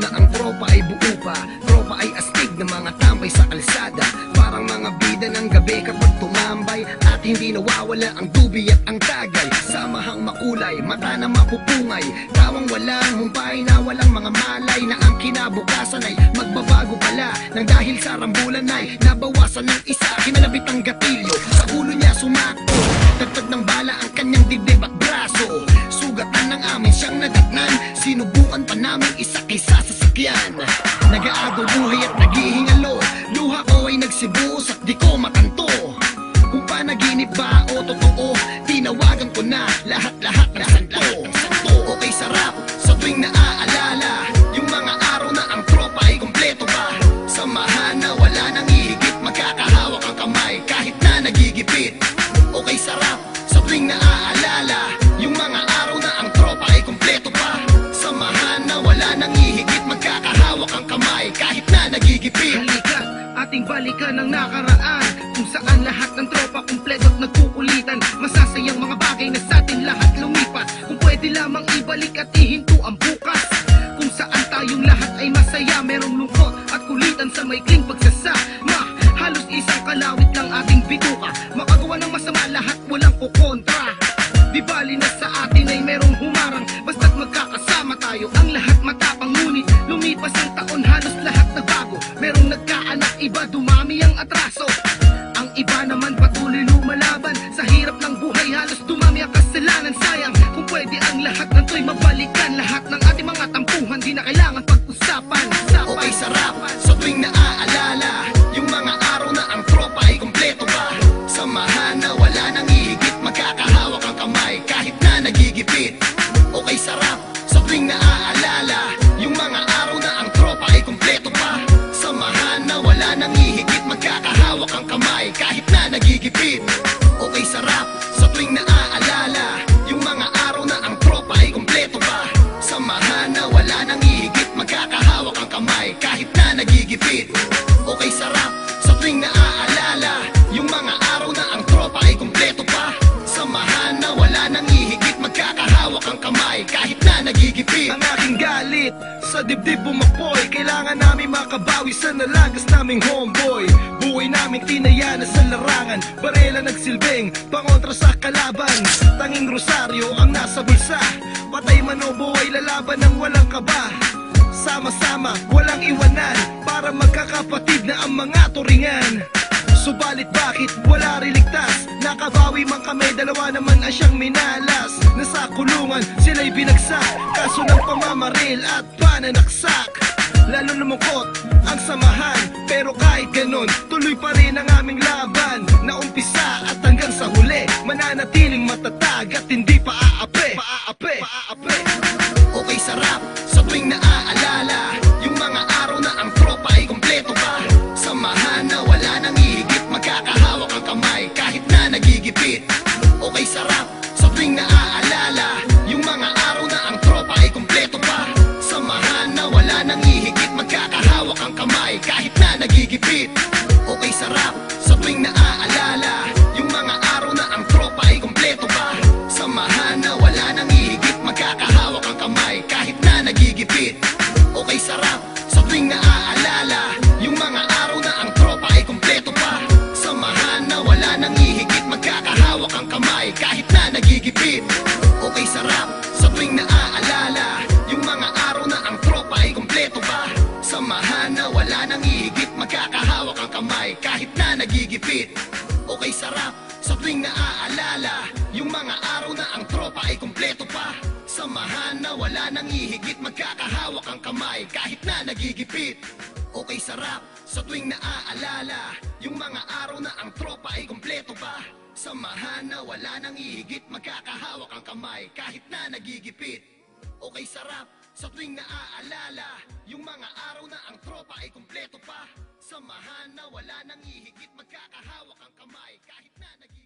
na ang tropa ay buo pa. Tropa ay astig na mga tambay sa kalsada, parang mga bida ng gabi kapag tumambay. At hindi nawawala ang dubi at ang tagay, samahang makulay, mata na mapupungay, tawang walang humpay na walang mga malay, na ang kinabukasan ay magbabago pala, nang dahil sa rambulan ay nabawasan ng isa. Kinalabit ang gatilyo, sa ulo niya sumakto, dagdag ng bala ang kanyang dibdib at braso. Sugatan ng amin siyang nadatnan, sinubukan pa namin isa-isa sa sakyan. Nag-aagaw buhay at naghihingalo, luha ko ay nagsibuos at di ko makanto. Kung panaginip ba o totoo, tinawagan ko na lahat-lahat ng santo. Okay, sarap sa tuwing naaalala yung mga araw na ang tropa ay kompleto pa. Samahan na wala nang ihigit, magkakahawak ang kamay kahit na nagigipit. Okay, sarap sa tuwing naaalala yung mga araw na ang tropa ay kompleto pa. Samahan na wala nang ihigit, magkakahawak ang kamay kahit na nagigipit. Halika, ating balikan ang nakaraan, kung saan lahat ng tropa kumpleto at nagkukulitan. Masasayang mga bagay na sa atin lahat lumipas, kung pwede lamang ibalik at ihinto ang bukas. Kung saan tayong lahat ay masaya, merong lungkot at kulitan sa maikling pagsasama. Halos isang kalawit ng ating bituka, makagawa ng masama lahat walang kukontra. Di bali na sa atin ay merong humarang, basta't magkakasama tayo. Ang lahat matapang, ngunit lumipas ang taon, halos lahat nagbago. Merong nagkaanak, iba dumami ang atraso. Ang iba naman patuloy lumalaban, sa hirap ng buhay halos dumami ang kasalanan. Sayang kung pwede ang lahat ng to'y mabalikan, lahat ng ating mga tampuhan di na kailangan pag-usapan. Okay, sarap sa tuwing naaalala yung mga araw na ang tropa ay kompleto pa. Samahan na wala nang ihigit, magkakahawak ang kamay kahit na nagigipit. Okay, sarap sa tuwing naaalala yung mga araw na ang tropa ay kompleto pa. Samahan na wala nang ihigit, magkakahawak ang kamay kahit na nagigipit. Okay, sarap sa tuwing naaalala yung mga araw na ang tropa ay kompleto pa. Samahan na wala nang ihigit, magkakahawak ang kamay kahit na nagigipit. Okay, sarap sa tuwing naaalala yung mga araw na ang tropa ay kompleto pa. Samahan na wala nang ihigit, magkakahawak ang kamay kahit na nagigipit. Ang aking galit sa dibdib bumapoy, kailangan namin makabawi sa nalagas naming homeboy. Buhay namin tinaya na sa larangan, barela nagsilbing pangontra sa kalaban. Tanging rosaryo ang nasa bulsa, patay man o buhay lalaban ng walang kaba. Sama-sama, walang iwanan, para magkakapatid na ang mga turingan. Subalit bakit wala riligtas? Nakabawi man kami, dalawa naman ang siyang minalas. Nasa kulungan, sila'y binagsak, kaso ng pamamaril at pananaksak. Lalo lumungkot ang samahan, pero kahit ganon, tuloy pa rin ang aming laban. Naumpisa at hanggang sa huli, mananatiling matatag at hindi pa aape. Okay, sarap sa tuwing naaalala yung mga araw na ang tropa ay kompleto pa. Samahan na wala nang ihigit, magkakahawak ang kamay kahit na nagigipit. Okay, sarap sa tuwing naaalala yung mga araw na ang tropa ay kompleto pa. Samahan na wala nang ihigit, magkakahawak ang kamay kahit na nagigipit. Okay, sarap sa tuwing naaalala yung mga araw na ang tropa ay kompleto pa. Samahan na wala nang ihigit, magkakahawak ang kamay kahit na nagigipit. Okay, sarap sa tuwing naaalala yung mga araw na ang tropa ay kompleto pa. Samahan na wala nang ihigit, magkakahawak ang kamay kahit na nagigipit. Okay, sarap sa tuwing naaalala yung mga araw na ang tropa ay kompleto pa. Samahan na wala nang ihigit, magkakahawak ang kamay kahit na nagigipit. Okay, sarap sa tuwing naaalala yung mga araw na ang tropa ay kompleto pa. Samahan na wala nang ihigit, magkakahawak ang kamay kahit na nagigipit. Okay, sarap sa tuwing naaalala yung mga araw na ang tropa ay kompleto pa. Samahan na wala nang ihigit, magkakahawak ang kamay kahit na nagigipit. Okay, sarap sa tuwing naaalala yung mga araw na ang tropa ay kompleto pa. Samahan na wala nang ihigit, magkakahawak ang kamay kahit na nagigipit.